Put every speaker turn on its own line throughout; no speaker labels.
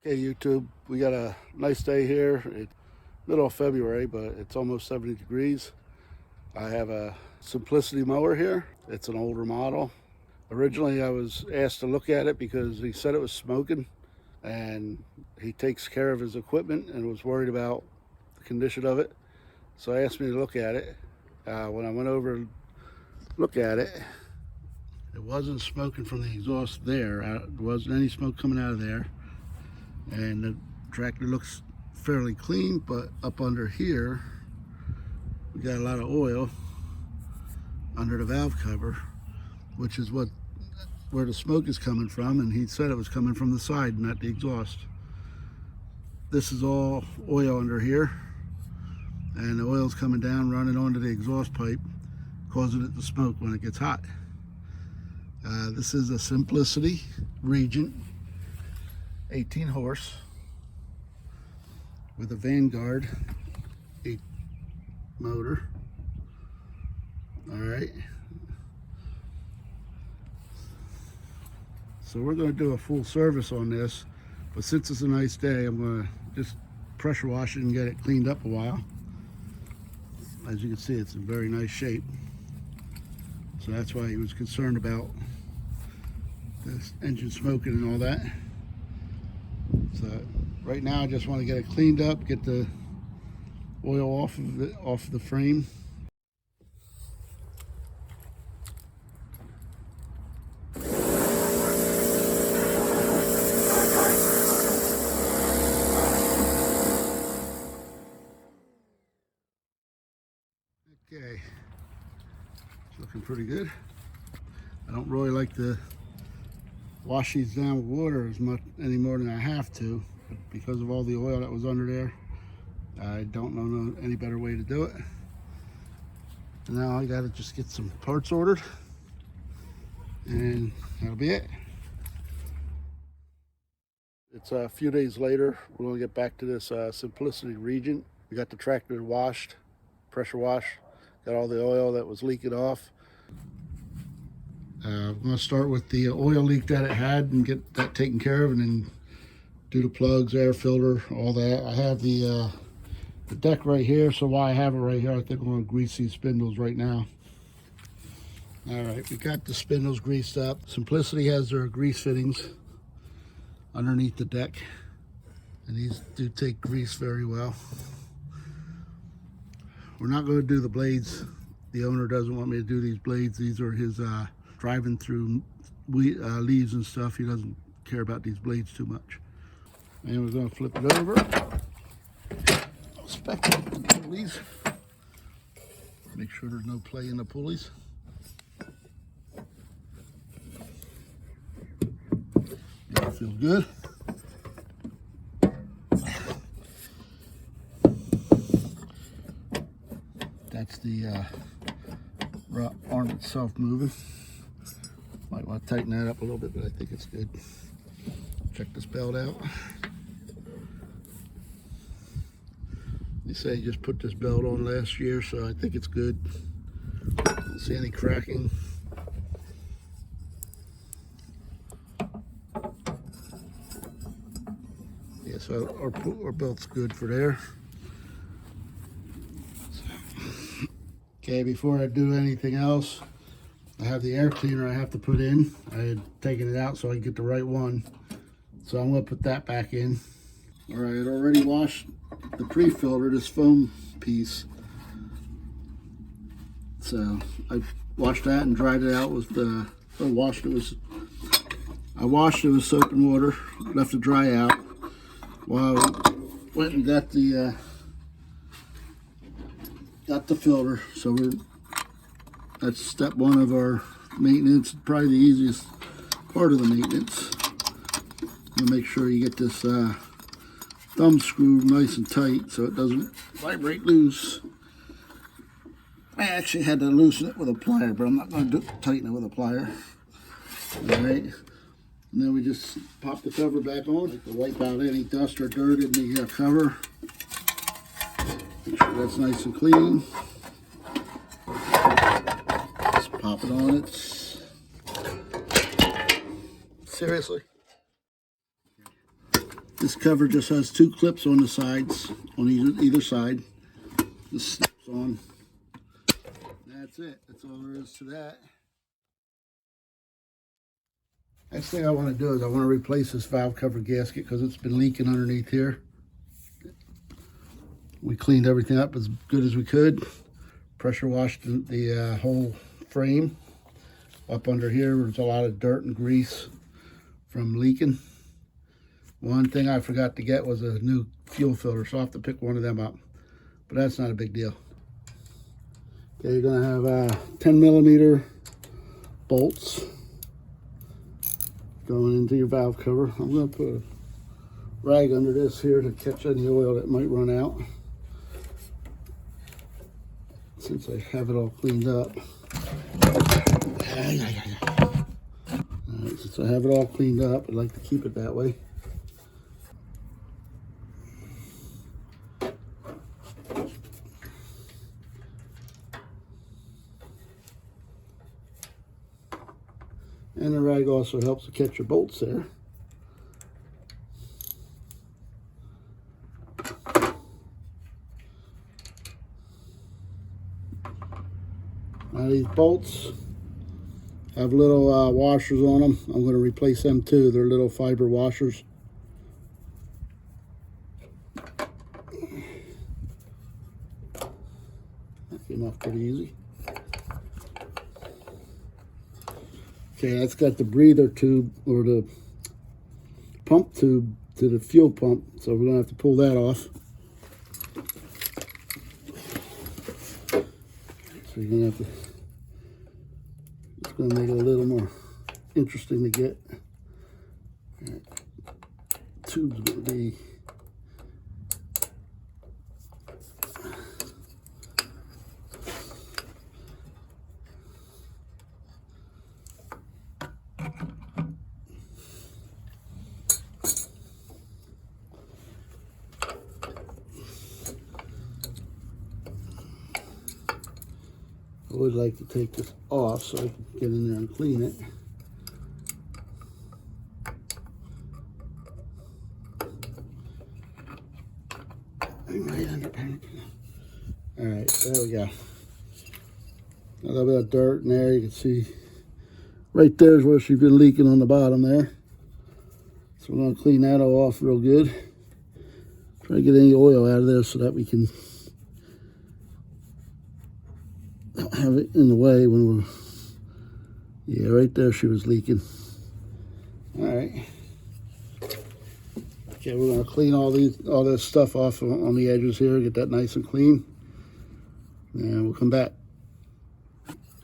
Hey YouTube, we got a nice day here. It's middle of February, but it's almost 70 degrees. I have a Simplicity mower here. It's an older model. Originally I was asked to look at it because he said it was smoking, and he takes care of his equipment and was worried about the condition of it. So he asked me to look at it. When I went over and look at it, it wasn't smoking from the exhaust there. There wasn't any smoke coming out of there. And the tractor looks fairly clean, but up under here we got a lot of oil under the valve cover, which is where the smoke is coming from, and he said it was coming from the side, not the exhaust. This is all oil under here, and the oil's coming down, running onto the exhaust pipe, causing it to smoke when it gets hot. This is a Simplicity Regent 18 horse with a Vanguard 8 motor. All right. So we're going to do a full service on this, but since it's a nice day, I'm going to just pressure wash it and get it cleaned up a while. As you can see, it's in very nice shape. So that's why he was concerned about this engine smoking and all that. So right now I just want to get it cleaned up, get the oil off of the frame. Okay, it's looking pretty good. I don't really like to wash these down with water as much any more than I have to, but because of all the oil that was under there, I don't know any better way to do it. And now I gotta just get some parts ordered, and that'll be it. It's a few days later. We're gonna get back to this Simplicity Regent. We got the tractor washed, pressure wash, got all the oil that was leaking off. I'm going to start with the oil leak that it had and get that taken care of, and then do the plugs, air filter, all that. I have the deck right here, so while I have it right here, I think I'm going to grease these spindles right now. All right, we got the spindles greased up. Simplicity has their grease fittings underneath the deck, and these do take grease very well. We're not going to do the blades. The owner doesn't want me to do these blades. These are his driving through leaves and stuff. He doesn't care about these blades too much. And we're going to flip it over. Inspect the pulleys. Make sure there's no play in the pulleys. That feels good. That's the arm itself moving. Might want to tighten that up a little bit, but I think it's good. Check this belt out. They say you just put this belt on last year, so I think it's good. Don't see any cracking. Yeah, so our belt's good for there. Okay, before I do anything else, I have the air cleaner I have to put in. I had taken it out so I could get the right one. So I'm going to put that back in. All right, I already washed the pre-filter, this foam piece. So I washed that and dried it out with I washed it with soap and water, left it dry out. While I went and got the filter. So that's step one of our maintenance, probably the easiest part of the maintenance. And make sure you get this thumb screw nice and tight so it doesn't vibrate loose. I actually had to loosen it with a plier, but I'm not going to tighten it with a plier. All right, and then we just pop the cover back on to wipe out any dust or dirt in the cover. Make sure that's nice and clean. Just pop it on it. Seriously? This cover just has 2 clips on the sides, on either side. This snaps on. That's it. That's all there is to that. Next thing I want to do is I want to replace this valve cover gasket because it's been leaking underneath here. We cleaned everything up as good as we could. Pressure washed the whole frame. Up under here, there's a lot of dirt and grease from leaking. One thing I forgot to get was a new fuel filter, so I'll have to pick one of them up. But that's not a big deal. Okay, you're gonna have 10mm bolts going into your valve cover. I'm gonna put a rag under this here to catch any oil that might run out. Since I have it all cleaned up. Alright, since I have it all cleaned up, I'd like to keep it that way. And the rag also helps to catch your bolts there. Now these bolts have little washers on them. I'm going to replace them too. They're little fiber washers. That came off pretty easy. Okay, that's got the breather tube or the pump tube to the fuel pump, so we're going to have to pull that off. So you're going to have to, it's going to make it a little more interesting to get. Right. Tube's going to be I would like to take this off so I can get in there and clean it. All right, there we go. A little bit of dirt in there. You can see right there's where she's been leaking on the bottom there. So we're going to clean that all off real good. Try to get any oil out of there so that we can don't have it in the way when we're, yeah, right there she was leaking. All right. Okay, we're going to clean all this stuff off on the edges here, get that nice and clean, and we'll come back.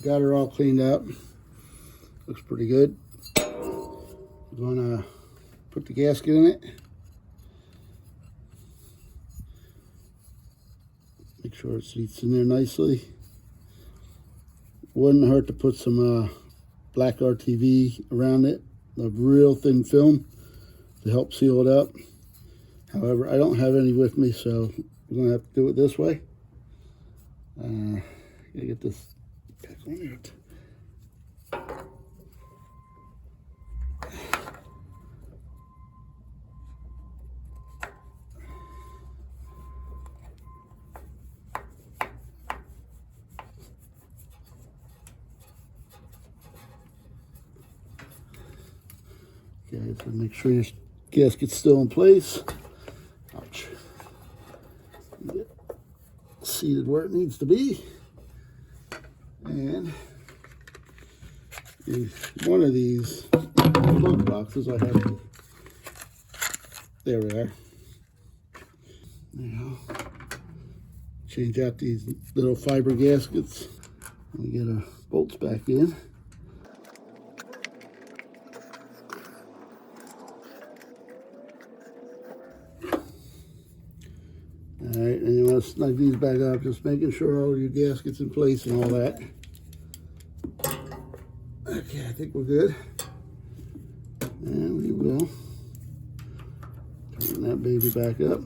Got her all cleaned up. Looks pretty good. We're going to put the gasket in it. Make sure it seats in there nicely. Wouldn't hurt to put some black RTV around it, a real thin film to help seal it up. However, I don't have any with me, so we're going to have to do it this way. Gotta get this back on there. Okay, so make sure your gasket's still in place. Ouch. Get it seated where it needs to be. And one of these plug boxes I have. There we are. Now, change out these little fiber gaskets. We get our bolts back in. All right, and you want to snug these back up, just making sure all your gaskets in place and all that. Okay, I think we're good. And we will turn that baby back up.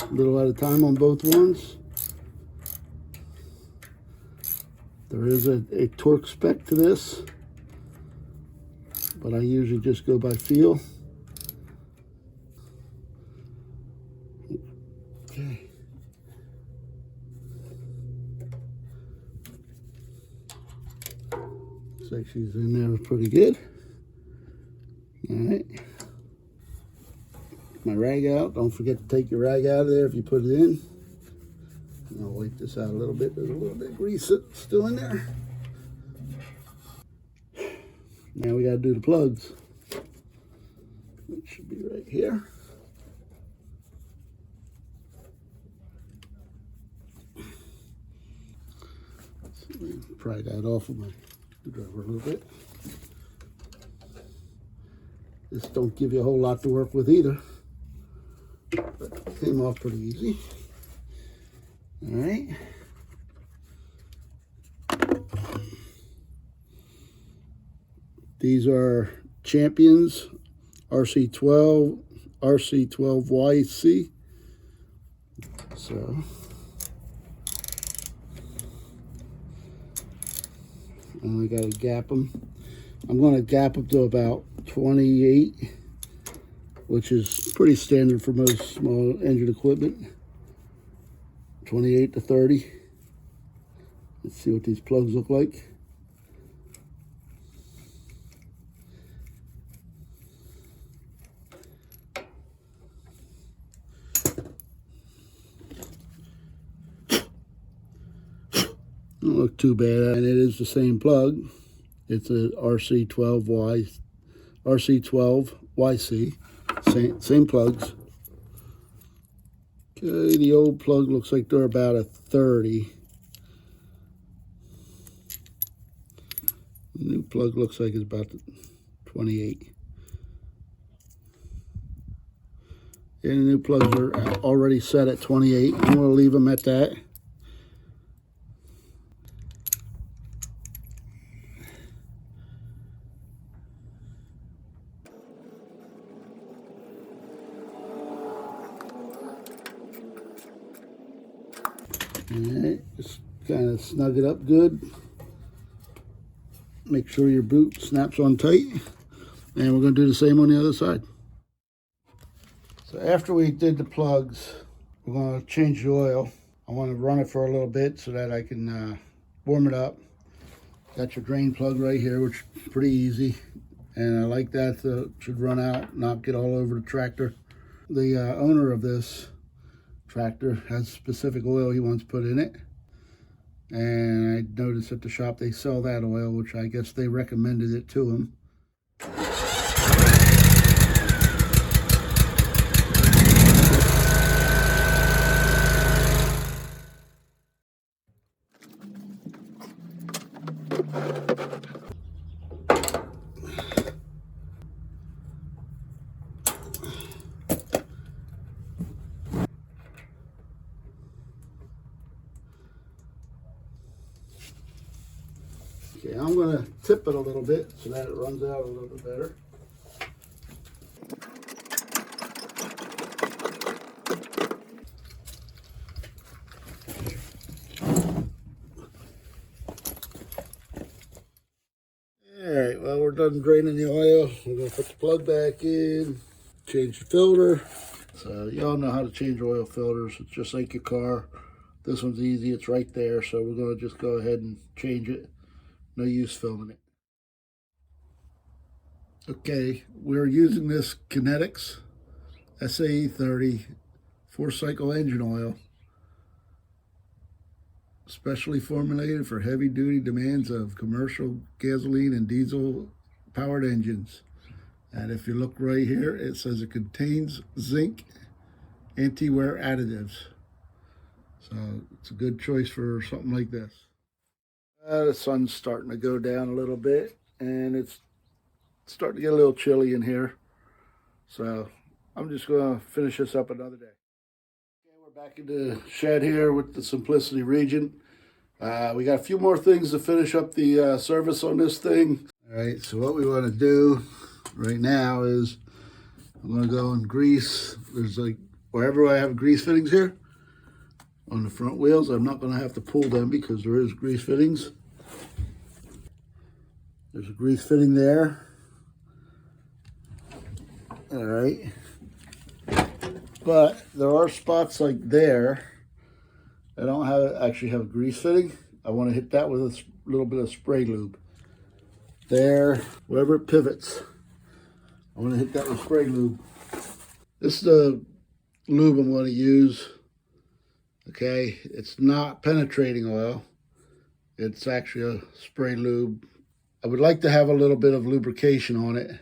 A little at a time on both ones. There is a torque spec to this, but I usually just go by feel. Okay. Looks like she's in there pretty good. All right. My rag out. Don't forget to take your rag out of there if you put it in. And I'll wipe this out a little bit. There's a little bit of grease still in there. Now we got to do the plugs. It should be right here. So let me pry that off of my screwdriver a little bit. This don't give you a whole lot to work with either. But it came off pretty easy. All right. These are Champions RC12, RC12YC. So I only got to gap them. I'm going to gap them to about 28, which is pretty standard for most small engine equipment. 28 to 30. Let's see what these plugs look like. Don't look too bad, and it is the same plug. It's a RC12YC, same plugs. Okay, the old plug looks like they're about a 30. The new plug looks like it's about 28. And the new plugs are already set at 28. I'm going to leave them at that. Alright, just kind of snug it up good. Make sure your boot snaps on tight. And we're going to do the same on the other side. So after we did the plugs, we're going to change the oil. I want to run it for a little bit so that I can warm it up. Got your drain plug right here, which is pretty easy. And I like that. It should run out, not get all over the tractor. The owner of this tractor has specific oil he wants put in it, and I noticed at the shop they sell that oil, which I guess they recommended it to him. Okay, I'm going to tip it a little bit so that it runs out a little bit better. Alright, well, we're done draining the oil. We're going to put the plug back in, change the filter. So y'all know how to change oil filters. It's just like your car. This one's easy, it's right there, so we're going to just go ahead and change it. No use filming it. Okay, we're using this Kinetics SAE 30 4-cycle engine oil, specially formulated for heavy duty demands of commercial gasoline and diesel powered engines. And if you look right here, it says it contains zinc anti-wear additives. So it's a good choice for something like this. The sun's starting to go down a little bit, and it's starting to get a little chilly in here. So I'm just going to finish this up another day. Okay, we're back in the shed here with the Simplicity Regent. We got a few more things to finish up the service on this thing. All right, so what we want to do right now is I'm going to go and grease. There's like wherever I have grease fittings here on the front wheels, I'm not going to have to pull them because there is grease fittings. There's a grease fitting there. All right. But there are spots like there. I don't actually have a grease fitting. I want to hit that with a little bit of spray lube. There, wherever it pivots, I want to hit that with spray lube. This is the lube I'm going to use. Okay, it's not penetrating oil. It's actually a spray lube. I would like to have a little bit of lubrication on it.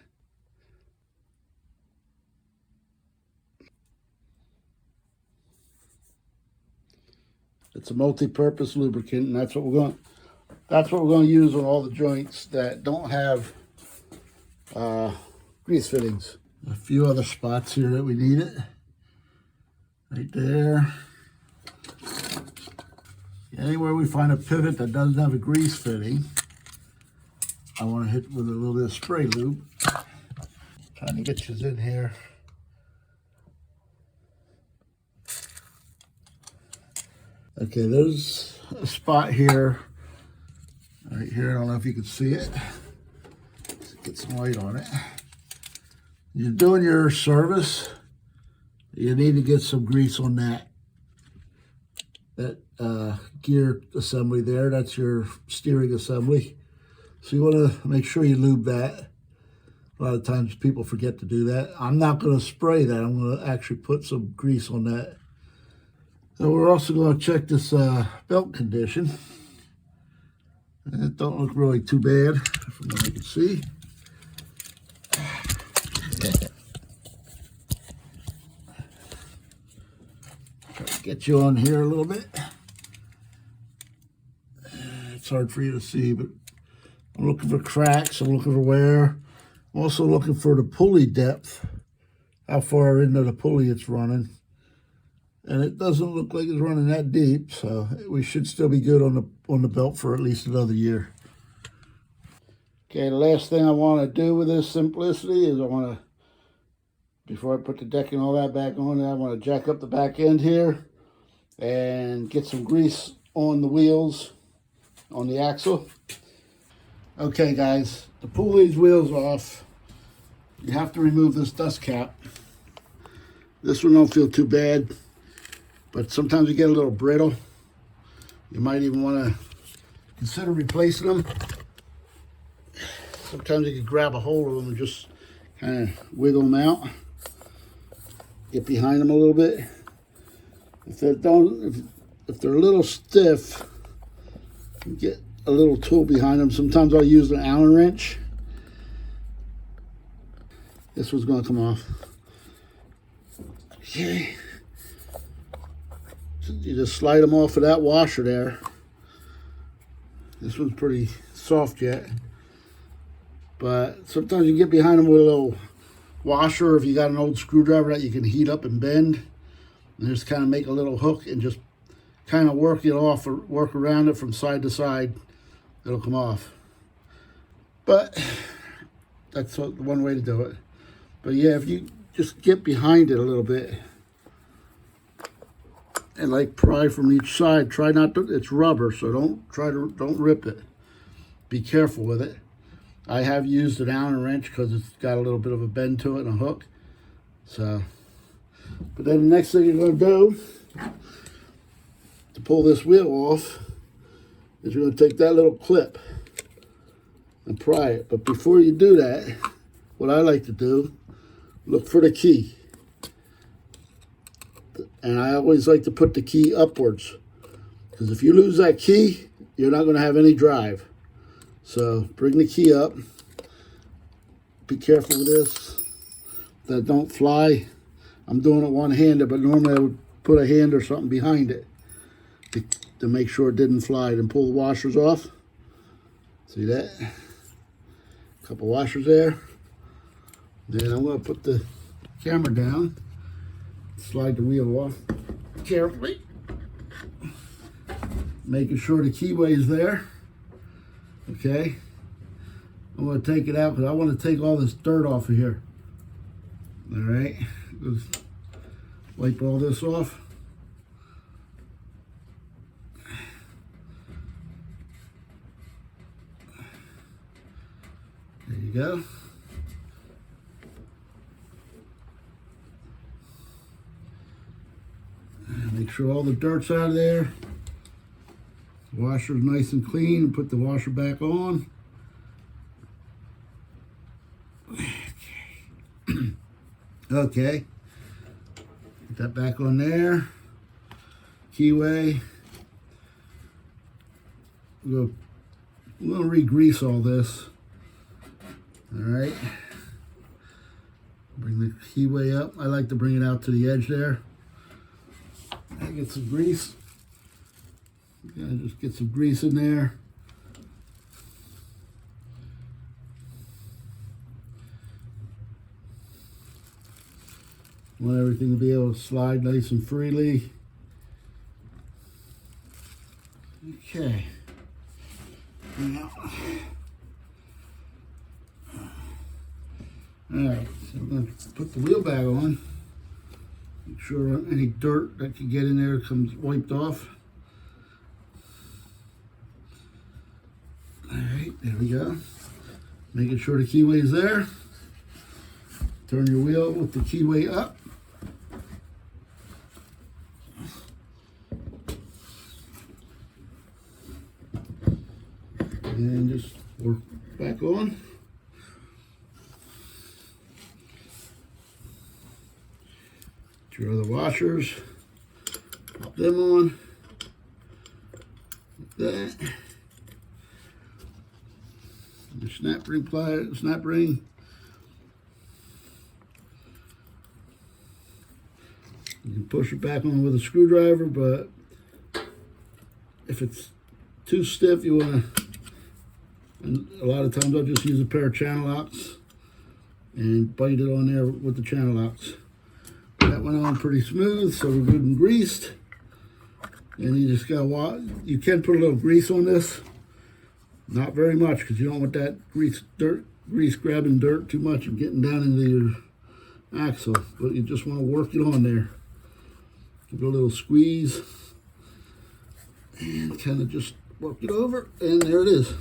It's a multi-purpose lubricant, and that's what we're going to use on all the joints that don't have grease fittings. A few other spots here that we need it. Right there. Anywhere we find a pivot that doesn't have a grease fitting, I want to hit with a little bit of spray lube. Trying to get you in here. Okay, there's a spot here, right here. I don't know if you can see it. Let's get some light on it. You're doing your service, you need to get some grease on that gear assembly there. That's your steering assembly. So you want to make sure you lube that. A lot of times people forget to do that. I'm not going to spray that. I'm going to actually put some grease on that. So we're also going to check this belt condition. It don't look really too bad from what I can see. Try to get you on here a little bit. It's hard for you to see, but I'm looking for cracks. I'm looking for wear. I'm also looking for the pulley depth, how far into the pulley it's running. And it doesn't look like it's running that deep, so we should still be good on the belt for at least another year. Okay, the last thing I want to do with this Simplicity is before I put the deck and all that back on, I want to jack up the back end here and get some grease on the wheels, on the axle. Okay, guys, to pull these wheels off, you have to remove this dust cap. This one don't feel too bad, but sometimes you get a little brittle. You might even want to consider replacing them. Sometimes you can grab a hold of them and just kind of wiggle them out. Get behind them a little bit. If they're a little stiff, get a little tool behind them. Sometimes I'll use an Allen wrench. This one's going to come off. Okay. So you just slide them off of that washer there. This one's pretty soft yet. But sometimes you get behind them with a little washer, or if you got an old screwdriver that you can heat up and bend, and just kind of make a little hook and just kind of work it off or work around it from side to side. It'll come off. But that's one way to do it. But yeah, if you just get behind it a little bit and like pry from each side, try not to, it's rubber, so don't rip it. Be careful with it. I have used an Allen wrench because it's got a little bit of a bend to it and a hook. So, but then the next thing you're going to do to pull this wheel off is you're going to take that little clip and pry it. But before you do that, what I like to do, look for the key. And I always like to put the key upwards, because if you lose that key, you're not going to have any drive. So bring the key up. Be careful with this, that don't fly. I'm doing it one-handed, but normally I would put a hand or something behind it to make sure it didn't fly. Then pull the washers off. See that? A couple washers there. Then I'm going to put the camera down, slide the wheel off carefully, making sure the keyway is there. Okay, I'm going to take it out because I want to take all this dirt off of here. All right, just wipe all this off. There you go. Make sure all the dirt's out of there. The washer's nice and clean, and put the washer back on. Okay. Put that back on there. Keyway. We're going to re-grease all this. Alright. Bring the keyway up. I like to bring it out to the edge there. I get some grease. Gotta just get some grease in there. Want everything to be able to slide nice and freely. Okay. Now, alright, so I'm going to put the wheel bag on. Make sure any dirt that can get in there comes wiped off. Alright, there we go. Making sure the keyway is there. Turn your wheel with the keyway up. And just work back on. Get your other washers. Pop them on. Like that. The snap ring. You can push it back on with a screwdriver, but if it's too stiff, you want to, and a lot of times I'll just use a pair of channel locks and bite it on there with the channel locks. That went on pretty smooth, so we're good and greased. And you just gotta you can put a little grease on this. Not very much, because you don't want that grease grabbing dirt too much and getting down into your axle. But you just want to work it on there. Give it a little squeeze. And kind of just work it over. And there it is.